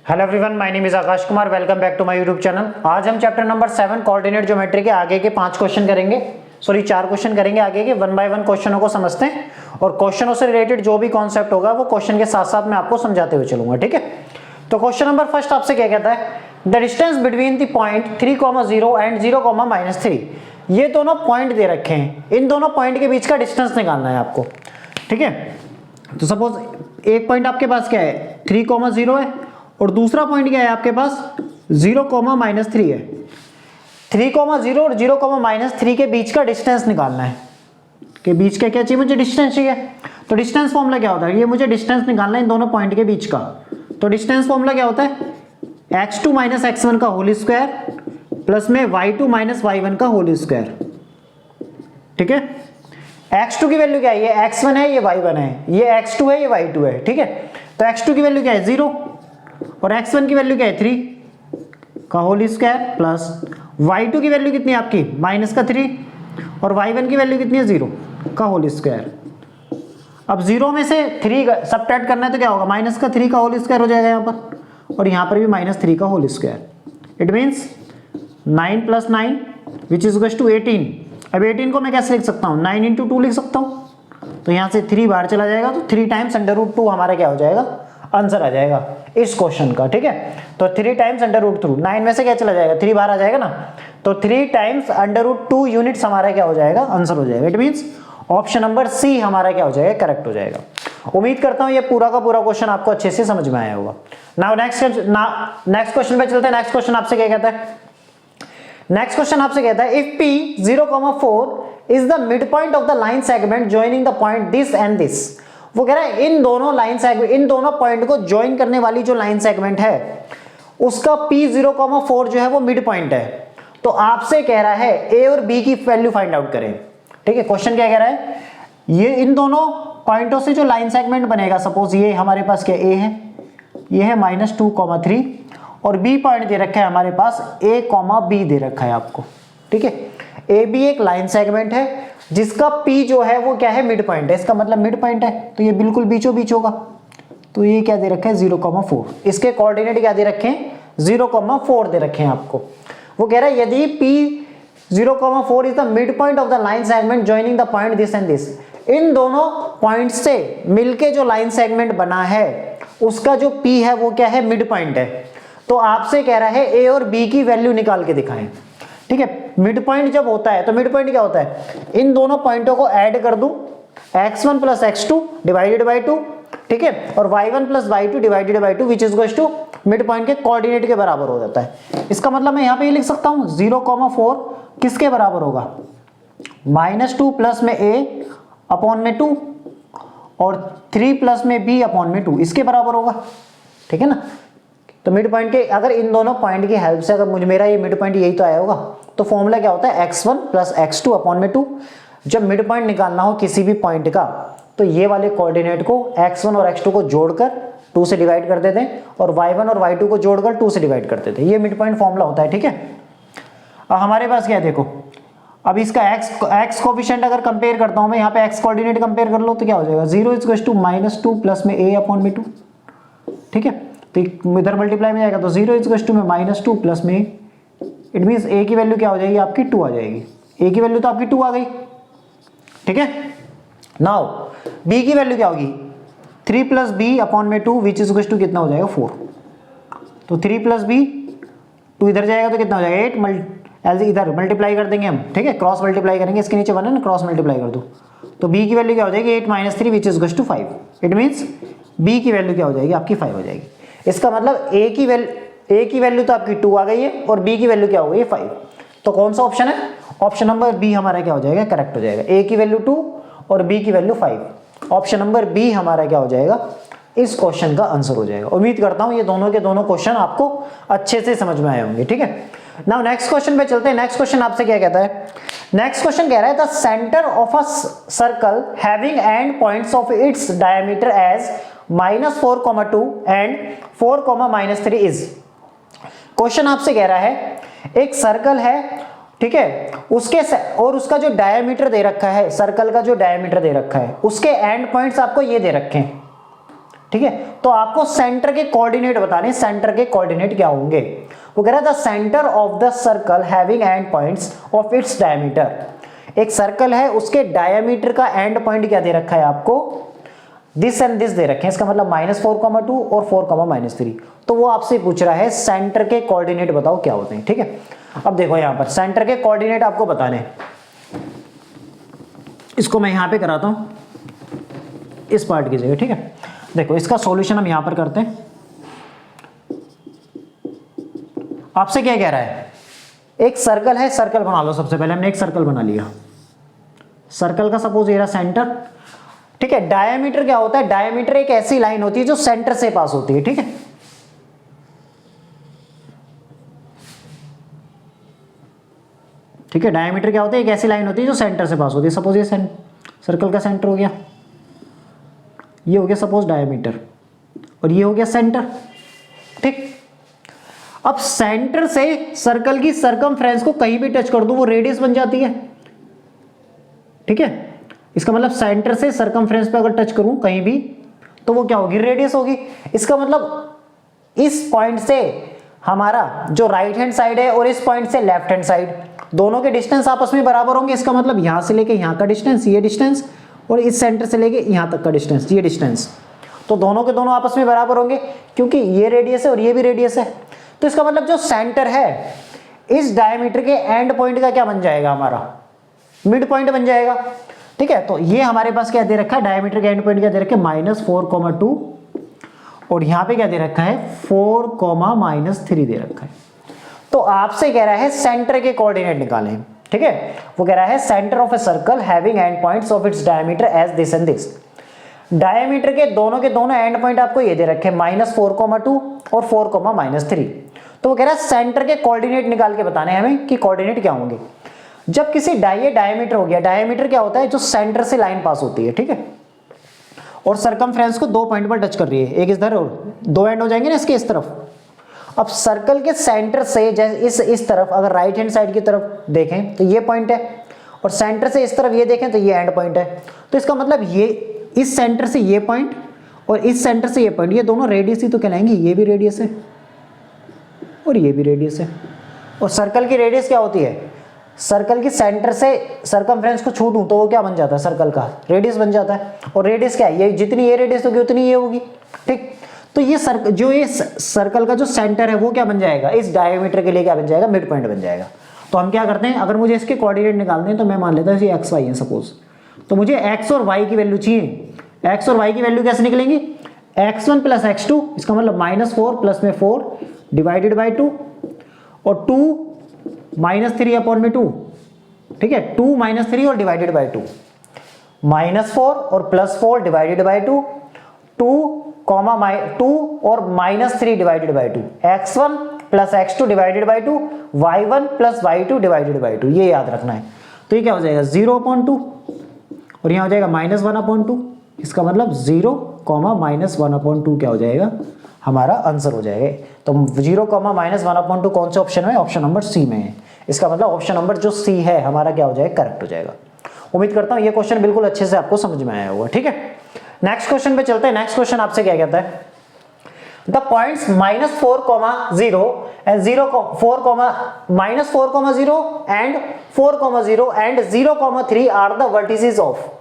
Hello everyone, my name is Akash Kumar. Welcome back to my YouTube channel. आज हम chapter number 7 coordinate geometry के आगे के 5 क्वेश्चन करेंगे। 4 क्वेश्चन करेंगे आगे के। 1 बाय 1 क्वेश्चनों को समझते हैं और क्वेश्चनों से रिलेटेड जो भी कॉन्सेप्ट होगा वो क्वेश्चन के साथ साथ मैं आपको समझाते हुए चलूंगा, ठीक है। तो क्वेश्चन नंबर फर्स्ट आपसे क्या कहता है, the distance between the point 3,0 and 0,-3। ये दोनों पॉइंट दे रखे हैं, इन दोनों पॉइंट के बीच का डिस्टेंस निकालना है आपको, ठीक है। तो सपोज एक पॉइंट आपके पास क्या है 3,0 है और दूसरा पॉइंट क्या है आपके पास 0,-3 है। 3,0 और 0,-3 के बीच का डिस्टेंस निकालना है। के बीच का क्या चाहिए मुझे, डिस्टेंस चाहिए। तो डिस्टेंस फॉर्मूला क्या होता है, ये मुझे डिस्टेंस निकालना है इन दोनों पॉइंट के बीच का। तो डिस्टेंस फॉर्मूला क्या होता है, x2 - x1 का होल स्क्वायर प्लस में y2 - y1 का होल स्क्वायर, ठीक है। x2 की वैल्यू क्या है, ये x1 है, ये y1 है, ये x2 है, ये y2 है, ठीक है। तो x2 की वैल्यू क्या है 0 और x1 की वैल्यू क्या है 3 का होल स्क्वायर प्लस y2 की वैल्यू कितनी है आपकी -3 और y1 की वैल्यू कितनी है 0 का होल स्क्वायर। अब 0 में से 3 सबट्रैक्ट करना है तो क्या होगा, -3 का होल स्क्वायर हो जाएगा यहाँ पर और यहाँ पर भी -3 का whole square. It means 9 + 9 which is equals to 18। अब 18 को मैं कैसे लिख सकता हूँ, 9 × 2 लिख सकता हूँ। तो यहाँ से 3 बाहर चला जाएगा तो 3 टाइम्स √2 हमारा क्या हो जाएगा, आंसर आ जाएगा इस क्वेश्चन का, ठीक है। तो 3 टाइम्स √2, 9 में से क्या चला जाएगा 3 बाहर आ जाएगा ना, तो 3 टाइम्स √2 यूनिट्स हमारा क्या हो जाएगा, आंसर हो जाएगा। It means option number C हमारा क्या हो जाएगा, करेक्ट हो जाएगा। उम्मीद करता हूं ये पूरा का पूरा क्वेश्चन आपको अच्छे से समझ में आया होगा। नाउ नेक्स्ट क्वेश्चन पे चलते हैं। नेक्स्ट क्वेश्चन आपसे क्या कहता है, नेक्स्ट क्वेश्चन आपसे कहता है if p 0,4 is the mid point of the line segment joining the point this and this. वो कह रहा है इन दोनों लाइन सेगमेंट, इन दोनों पॉइंट को ज्वाइन करने वाली जो लाइन सेगमेंट है उसका p 0,4 जो है वो मिड पॉइंट है। तो आपसे कह रहा है a और b की वैल्यू फाइंड आउट करें, ठीक है। क्वेश्चन क्या कह रहा है, ये इन दोनों पॉइंटों से जो लाइन सेगमेंट बनेगा, सपोज ये हमारे पास क्या a है, ये है -2,3 और b पॉइंट दे रखा है हमारे पास a, b दे रखा है आपको, ठीक है। ए बी एक लाइन सेगमेंट है जिसका p जो है वो क्या है, मिड पॉइंट है। इसका मतलब मिड पॉइंट है तो ये बिल्कुल बीचों बीच होगा। तो ये क्या दे रखा है 0,4, इसके कोऑर्डिनेट क्या दे रखे हैं 0,4 दे रखे हैं आपको। वो कह रहा है यदि p 0,4 is the mid point of the line segment joining the point this and this, इन दोनों पॉइंट से मिलके जो लाइन सेगमेंट बना है उसका जो p है वो क्या है, मिड पॉइंट है। तो आपसे कह रहा है a और b की वैल्यू निकाल के दिखाएं, ठीक है। मिड पॉइंट जब होता है तो मिड पॉइंट क्या होता है, इन दोनों पॉइंटों को ऐड कर दूं, x1 + x2 डिवाइडेड बाय 2, ठीक है, और y1 + y2 divided by 2 which is equals to mid point के कोऑर्डिनेट के बराबर हो जाता है। इसका मतलब मैं यहां पे ये लिख सकता हूं 0,4 किसके बराबर होगा, -2 प्लस में a अपॉन में 2 और 3 प्लस में b अपॉन में 2 इसके बराबर होगा, ठीक है ना। तो मिड पॉइंट के अगर इन दोनों पॉइंट की हेल्प से अगर मुझे मेरा ये मिड पॉइंट यही तो आया होगा, तो फॉर्मूला क्या होता है x1 + x2 अपॉन में 2। जब मिड पॉइंट निकालना हो किसी भी पॉइंट का तो ये वाले कोऑर्डिनेट को x1 और x2 को जोड़कर 2 से डिवाइड कर देते हैं और y1 और y2 को जोड़कर 2 से डिवाइड कर देते हैं। ये मिड पॉइंट फॉर्मूला होता है, ठीक है। अब हमारे पास क्या है देखो, अब इसका x कोफिशिएंट अगर कंपेयर करता हूं मैं, यहाँ पे x कोऑर्डिनेट कंपेयर कर लो तो क्या हो जाएगा 0 = -2 प्लस में a अपॉन में 2, ठीक है। तो इधर मल्टीप्लाई में जाएगा तो 0 = में -2 प्लस में, इट मींस a की वैल्यू क्या हो जाएगी आपकी 2 आ जाएगी। a की वैल्यू तो आपकी 2 आ गई, ठीक है। नाउ b की वैल्यू क्या होगी 3 + b अपॉन में 2 विच इज इक्वल टू कितना हो जाएगा 4। तो 3 + b 2 इधर जाएगा तो कितना हो जाएगा 8, इधर मल्टीप्लाई कर देंगे हम, ठीक है, क्रॉस मल्टीप्लाई करेंगे, इसके नीचे 1 है ना, क्रॉस मल्टीप्लाई कर दो तो b की वैल्यू क्या हो जाएगी 8 - 3 which is equal to 5। It means b की वैल्यू क्या हो जाएगी आपकी 5 हो जाएगी। इसका मतलब a की वैल्यू तो आपकी 2 आ गई है और b की वैल्यू क्या हो गई है 5। तो कौन सा ऑप्शन है, ऑप्शन नंबर बी हमारा क्या हो जाएगा, करेक्ट हो जाएगा। a की वैल्यू 2 और b की वैल्यू 5, ऑप्शन नंबर बी हमारा क्या हो जाएगा, इस क्वेश्चन का आंसर हो जाएगा। उम्मीद करता हूं ये दोनों के दोनों क्वेश्चन आपको अच्छे से समझ में आए होंगे, ठीक है। नाउ नेक्स्ट क्वेश्चन पे चलते हैं। नेक्स्ट क्वेश्चन आपसे क्या कहता है, नेक्स्ट क्वेश्चन कह रहा है the centre of a circle having end points of its diameter as -4,2 and 4,-3 इज। क्वेश्चन आपसे कह रहा है एक सर्कल है, ठीक है, उसके और उसका जो डायमीटर दे रखा है, सर्कल का जो डायमीटर दे रखा है उसके एंड पॉइंट्स आपको ये दे रखे हैं, ठीक है। तो आपको सेंटर के कोऑर्डिनेट बताने, सेंटर के कोऑर्डिनेट क्या होंगे। वो कह रहा है the centre of the circle having end points of its diameter. एक सर्कल है, उसके डायमीटर का एंड पॉइंट क्या दे रखा है आपको, दिस एंड दिस दे रखे हैं। इसका मतलब -4,2 और 4,-3। तो वो आपसे पूछ रहा है सेंटर के कोऑर्डिनेट बताओ क्या होते हैं। ठीक है, अब देखो यहां पर सेंटर के कोऑर्डिनेट आपको बताने, इसको मैं यहां पे कराता हूं इस पार्ट की जगह। ठीक है, देखो इसका सॉल्यूशन हम यहां पर करते हैं। आपसे क्या कह रहा है, एक सर्कल है, सर्कल बना लो। सबसे पहले हमने एक सर्कल बना लिया, सर्कल का सपोज ये रहा सेंटर। ठीक है, डायमीटर क्या होता है, डायमीटर एक ऐसी लाइन होती है जो सेंटर से पास होती है। ठीक है, ठीक है, डायमीटर क्या होता है, एक ऐसी लाइन होती है जो सेंटर से पास होती है। सपोज ये सर्कल का सेंटर हो गया, ये हो गया सपोज डायमीटर, और ये हो गया सेंटर। ठीक, अब सेंटर से सर्कल की सरकमफ्रेंस को कहीं भी टच कर दो वो रेडियस बन जाती है। ठीक है, इसका मतलब सेंटर से सरकमफ्रेंस पे अगर टच करूं कहीं भी तो वो क्या होगी, रेडियस होगी। इसका मतलब इस पॉइंट से हमारा जो राइट हैंड साइड है और इस पॉइंट से लेफ्ट हैंड साइड, दोनों के डिस्टेंस आपस में बराबर होंगे। इसका मतलब यहां से लेके यहां का डिस्टेंस, ये डिस्टेंस, और इस सेंटर से लेके यहां तक का डिस्टेंस, ये डिस्टेंस, तो दोनों के दोनों आपस में बराबर होंगे क्योंकि ये रेडियस है और ये भी रेडियस है। तो इसका मतलब जो सेंटर है इस डायमीटर के एंड पॉइंट का क्या बन जाएगा, हमारा मिड पॉइंट बन जाएगा। ठीक है, तो ये हमारे पास क्या दे रखा है, डायमीटर के एंड पॉइंट क्या दे रखा है, -4,2, और यहां पे क्या दे रखा है 4,-3 दे रखा है। तो आपसे कह रहा है सेंटर के कोऑर्डिनेट निकालें। ठीक है, वो कह रहा है centre of a circle having end points of its diameter as this and this. Diameter के दोनों एंड पॉइंट आपको ये दे रखे हैं -4,2 और 4,-3। तो वो कह रहा है सेंटर के कोऑर्डिनेट निकाल के बताने हमें कि कोऑर्डिनेट क्या होंगे। जब किसी डायमीटर हो गया, डायमीटर क्या होता है, जो सेंटर से लाइन पास होती है। ठीक है, और सरकमफ्रेंस को 2 पॉइंट पर टच कर रही है, एक इधर और 2 एंड हो जाएंगे ना इसके इस तरफ। अब सर्कल के सेंटर से जैसे इस तरफ अगर राइट हैंड साइड की तरफ देखें तो ये पॉइंट है, और सेंटर से इस तरफ ये देखें तो ये एंड पॉइंट है। तो इसका मतलब ये इस सेंटर से ये पॉइंट और इस सेंटर से ये पॉइंट, ये दोनों रेडियस ही तो कहलाएंगे। ये भी रेडियस है और ये भी रेडियस है। और सर्कल की रेडियस क्या होती है, सर्कल की सेंटर से सरकमफ्रेंस को छूटूं तो वो क्या बन जाता है, सर्कल का रेडियस बन जाता है। और रेडियस क्या है, ये जितनी ये रेडियस होगी उतनी ये होगी। ठीक, तो ये सर्कल का जो सेंटर है वो क्या बन जाएगा, इस डायमीटर के लिए क्या बन जाएगा, मिड पॉइंट बन जाएगा। तो हम क्या करते हैं, अगर मुझे इसके कोऑर्डिनेट निकालने हैं तो मैं मान लेता हूँ ये x y है सपोज, तो मुझे x और y की वैल्यू चाहिए। x और y की वैल्यू कैसे निकलेंगी, x1 + x2, इसका मतलब -4 + में 4 डिवाइडेड बाई 2, और 2 -3/2। ठीक है, 2 - 3 और डिवाइडेड बाई 2, -4 और +4 डिवाइडेड बाई 2, 2 और -3 divided by 2, x1 + x2 divided by 2, y1 + y2 divided by 2, ये याद रखना है। तो ये क्या हो जाएगा 0/2, और यहाँ हो जाएगा -1/2। इसका मतलब 0, -1/2 क्या हो जाएगा, हमारा आंसर हो जाएगा। तो 0, -1/2 कौन से ऑप्शन में, ऑप्शन नंबर सी में है। इसका मतलब ऑप्शन नंबर जो सी है हमारा क्या हो जाएगा, करेक्ट हो जाएगा। उम्मीद करता हूं ये क्वेश्चन बिल्कुल अच्छे से आपको समझ में आया होगा। ठीक है, नेक्स्ट क्वेश्चन पे चलते हैं। नेक्स्ट क्वेश्चन आपसे क्या कहता है, the points -4,0 and 4,0 and 4,0 and 0,3 are the vertices of.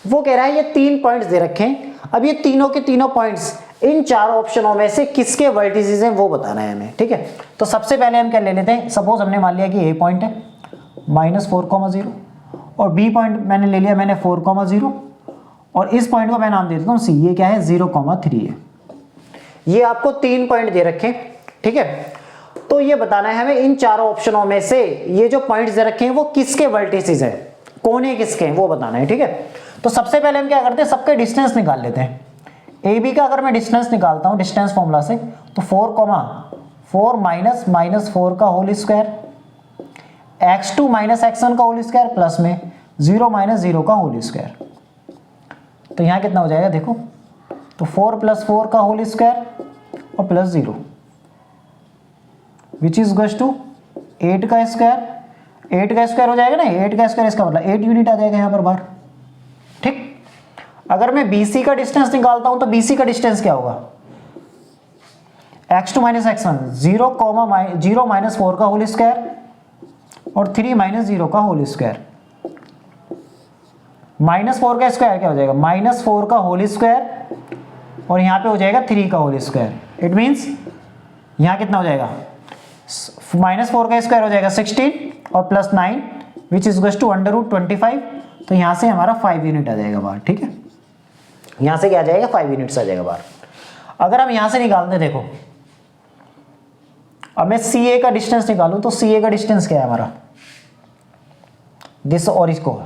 वो कह रहा है ये 3 पॉइंट्स दे रखे हैं। अब ये तीनों के तीनों पॉइंट्स इन 4 ऑप्शनों में से किसके वर्टिसेस हैं वो बताना है हमें। ठीक है, तो सबसे पहले हम क्या ले लेते हैं, सपोज हमने मान लिया कि ए पॉइंट है -4,0 और बी पॉइंट मैंने ले लिया 4,0 और इस पॉइंट को मैं नाम दे देता हूं सी। ये क्या है 0,3 है। ये आपको 3 पॉइंट दे रखे हैं। ठीक है, तो ये बताना है हमें इन 4 ऑप्शनों में से ये जो पॉइंट्स दे रखे हैं वो किसके वर्टिसेस हैं, कोने किसके हैं वो बताना है। ठीक है, तो सबसे पहले हम क्या करते हैं, सबके डिस्टेंस निकाल लेते हैं। ए बी का अगर मैं डिस्टेंस निकालता हूं डिस्टेंस फॉर्मूला से, तो 4, -4 का होल स्क्वायर, x2 - x1 का होल स्क्वायर, प्लस में 0 - 0 का होल स्क्वायर। तो यहां कितना हो जाएगा देखो, तो 4 + 4 का होल स्क्वायर और plus 0 which is equals to 8 का स्क्वायर। 8 का स्क्वायर हो जाएगा ना, 8 का स्क्वायर, इसका मतलब 8 यूनिट आ जाएगा यहां पर बाहर। ठीक, अगर मैं BC का डिस्टेंस निकालता हूं तो BC का डिस्टेंस क्या होगा, x2 माइनस x1, 0 माइनस 4 का होल स्क्वायर और 3 माइनस 0 का होल स्क्वायर। माइनस 4 का स्क्वायर क्या हो जाएगा, माइनस 4 का होल स्क्वायर और यहाँ पे हो जाएगा 3 का होल स्क्वायर। इट मीन्स यहाँ कितना हो जाएगा, माइनस 4 का स्क्वायर हो जाएगा 16 और plus 9 which is equals to √25। तो यहाँ से हमारा 5 यूनिट आ जाएगा बाहर। ठीक है, यहाँ से क्या आ जाएगा, 5 यूनिट्स आ जाएगा बाहर। अगर हम यहाँ से निकालते हैं, देखो अब मैं CA का डिस्टेंस निकालूं तो CA का डिस्टेंस क्या है हमारा, दिस और इसको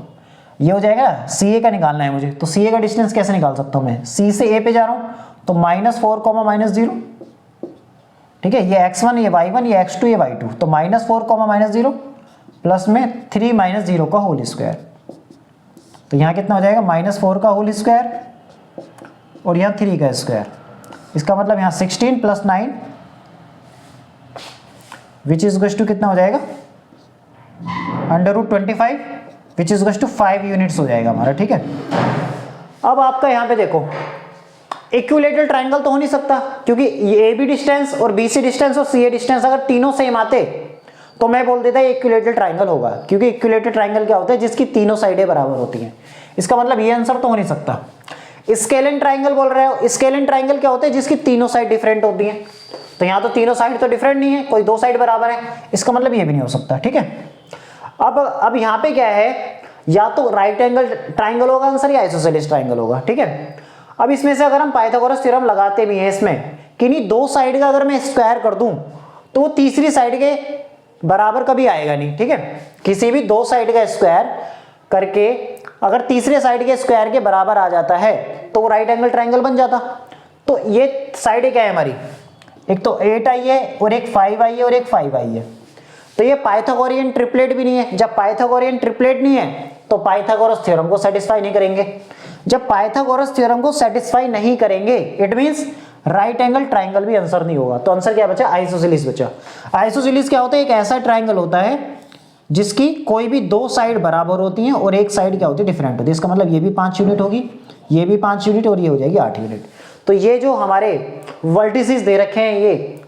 ये हो जाएगा, CA का निकालना है मुझे। तो CA का डिस्टेंस कैसे निकाल सकता हूं मैं, C से A पे जा रहा हूं तो -4, -0। ठीक है, ये x1 ये y1 ये x2 ये y2, तो -4, -0 प्लस में 3 माइनस 0 का होल स्क्वायर। तो यहाँ कितना हो जाएगा, -4 का होल स्क्वायर और यहाँ 3 का स्क्वायर। इसका मतलब यहाँ 16 plus 9 which is equals to कितना हो जाएगा, √25 which is equals to 5 units हो जाएगा हमारा। ठीक है, अब आपका यहाँ पे देखो इक्विलेटरल ट्राइंगल तो हो नहीं सकता, क्योंकि AB डिस्टेंस और BC डिस्टेंस और CA डिस्टेंस अगर तीनों सेम आते तो मैं बोल देता इक्विलेटरल ट्राइंगल होगा, क्योंकि इक्विलेटरल ट्राइंगल क्या होता है, जिसकी तीनों साइडें बराबर होती हैं। इसका मतलब ये आंसर तो हो नहीं सकता। स्केलिन ट्राइंगल बोल रहे हो, स्केलिन ट्राइंगल क्या होता है, जिसकी तीनों साइड डिफरेंट होती हैं। तो यहाँ तो तीनों साइड तो डिफरेंट नहीं है, कोई 2 साइड बराबर है, इसका मतलब ये भी नहीं हो सकता। ठीक है, अब यहाँ पे क्या है, या तो राइट एंगल ट्राइंगल होगा आंसर या आइसोसेलेस ट्राइंगल होगा। ठीक है, अब इसमें से अगर हम पाइथागोरस थ्योरम लगाते भी हैं इसमें कि नहीं, 2 साइड का अगर मैं स्क्वायर कर दूं तो वो तीसरी साइड के बराबर कभी आएगा नहीं। ठीक है, किसी भी 2 साइड का स्क्वायर करके अगर तीसरे साइड के स्क्वायर के बराबर आ जाता है तो वो राइट एंगल ट्राइंगल बन जाता। तो ये साइड क्या है हमारी, एक तो 8 आई है और एक 5 आई है और एक 5 आई है। तो ये पाइथागोरियन ट्रिपलेट भी नहीं है। जब पाइथागोरियन ट्रिपलेट नहीं है तो पाइथागोरस थ्योरम को सेटिस्फाई नहीं करेंगे। जब पाइथागोरस थ्योरम को सेटिस्फाई नहीं करेंगे it means right angle triangle भी आंसर नहीं होगा। तो आंसर क्या बचा, आइसोसेलेस बचा। आइसोसेलेस क्या होता है, एक ऐसा ट्राइंगल होता है जिसकी कोई भी 2 साइड बराबर होती हैं और एक साइड क्या होती है, डिफरेंट होती है। इसका मतलब ये भी 5 यूनिट होगी, ये भी 5 यूनिट और ये हो जाएगी 8 यूनिट। तो ये जो हमारे वर्टिसेस दे रखे हैं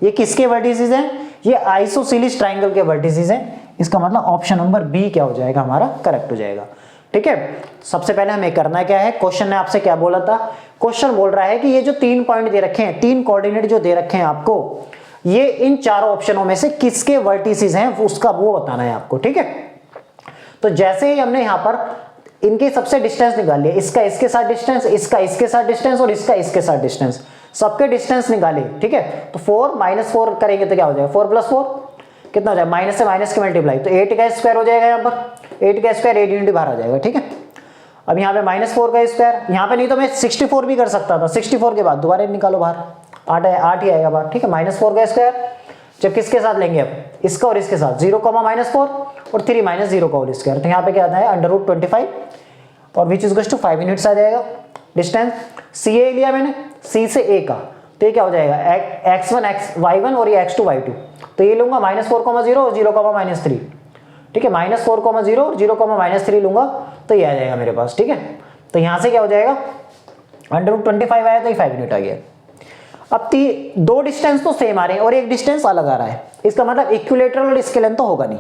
ये किसके वर्टिसेस हैं, ये आइसोसेलेस ट्राइंगल के वर्टिसेस हैं। इसका मतलब ऑप्शन नंबर बी क्या हो जाएगा हमारा, करेक्ट हो जाएगा। ठीक है, सबसे पहले हमें करना क्या है, क्वेश्चन ने आपसे क्या बोला था, क्वेश्चन बोल रहा है कि ये जो 3 पॉइंट दे रखे हैं, 3 कोऑर्डिनेट जो दे रखे हैं आपको, ये इन चारों ऑप्शनों में से किसके वर्टिसेस हैं उसका वो बताना है आपको। ठीक है, तो जैसे ही हमने यहाँ पर इनके सबसे डिस्टेंस निकाल लिया, इसका इसके साथ डिस्टेंस, इसका इसके साथ डिस्टेंस और इसका इसके साथ डिस्टेंस, सबके डिस्टेंस निकाले। ठीक है, तो 4 -4 करेंगे तो क्या हो जाएगा, 4 + 4 कितना हो जाएगा, माइनस से माइनस के मल्टीप्लाई, तो 8 का स्क्वायर हो जाएगा। यहाँ पर 8 का स्क्वायर 8 यूनिट बाहर आ जाएगा। ठीक है, अब यहाँ पे -4 का स्क्वायर, यहाँ पे नहीं तो मैं 64 भी कर सकता था, 64 के बाद दोबारा निकालो बाहर, 8 ही आएगा बाहर। ठीक है, -4 का स्क्वायर जब किसके साथ लेंगे, अब इसका और इसके साथ, 0, -4 और 3 - 0 का होल स्क्वायर, तो यहाँ पे क्या आता है √25 और which is equals to 5 units आ जाएगा। डिस्टेंस CA लिया मैंने, C से A का, तो ये क्या हो जाएगा, x1 y1 और ये x2 y2, तो ये लूंगा -4, 0 और 0, -3। ठीक है, -4, 0 और 0, -3 लूंगा तो ये आ जाएगा मेरे पास। ठीक है, तो यहाँ से क्या हो जाएगा, √25 आया तो ये 5 यूनिट आ गया। अब 2 डिस्टेंस तो सेम आ रहे हैं और एक डिस्टेंस अलग आ रहा है, इसका मतलब इक्विलेटरल और स्केलिन तो होगा नहीं,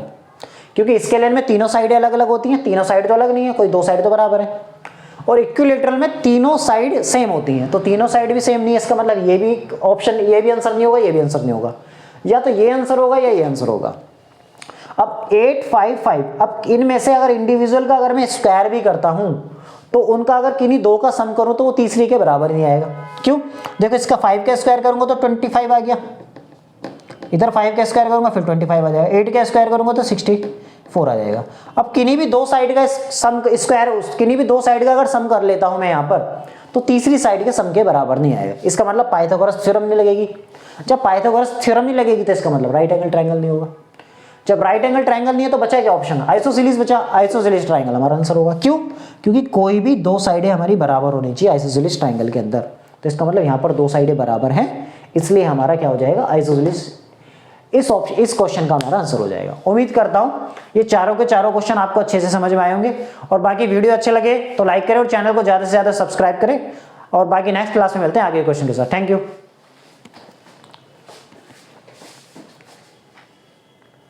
क्योंकि स्केलिन में तीनों साइडें अलग अलग होती हैं, तीनों साइड तो अलग नहीं है, कोई 2 साइड तो बराबर है, और इक्विलेटरल में तीनों साइड सेम होती हैं, तो तीनों साइड भी सेम नहीं है। इसका मतलब ये भी ऑप्शन, ये भी आंसर नहीं होगा, ये भी आंसर नहीं होगा, या तो ये आंसर होगा या ये आंसर होगा। अब 8, 5, 5, अब इनमें से अगर इंडिविजुअल का अगर मैं स्क्वायर भी करता हूं तो उनका अगर किन्हीं 2 का सम करूं तो वो तीसरी के बराबर नहीं आएगा। क्यों, देखो इसका 5 का स्क्वायर करूंगा तो 25 आ गया, इधर 5 का स्क्वायर करूंगा फिर 25 आ जाएगा, 8 का स्क्वायर करूंगा तो 64 आ जाएगा। अब किन्हीं भी 2 साइड का सम स्क्वायर, किन्हीं भी 2 साइड का अगर सम कर लेता हूं मैं यहाँ पर, तो तीसरी साइड के सम के बराबर नहीं आएगा। इसका मतलब पाइथागोरस थ्योरम नहीं लगेगी। जब पाइथागोरस थ्योरम नहीं लगेगी तो इसका मतलब राइट एंगल ट्राइंगल नहीं होगा। जब राइट एंगल ट्राइंगल नहीं है तो बचा क्या ऑप्शन, आइसोसेलेस बचा, आइसोसेलेस ट्राइंगल हमारा आंसर होगा। क्यों, क्योंकि कोई भी 2 साइडें हमारी बराबर होनी चाहिए आइसोसेलेस ट्राइंगल के अंदर, तो इसका मतलब यहाँ पर 2 साइडें बराबर हैं, इसलिए हमारा क्या हो जाएगा आइसोसेलेस। इस क्वेश्चन का हमारा आंसर हो जाएगा। उम्मीद करता हूं ये चारों के चारों क्वेश्चन आपको अच्छे से समझ में आए होंगे, और बाकी वीडियो अच्छे लगे तो लाइक करें और चैनल को ज्यादा से ज्यादा सब्सक्राइब करें, और बाकी नेक्स्ट क्लास में मिलते हैं आगे क्वेश्चन के साथ। Thank you.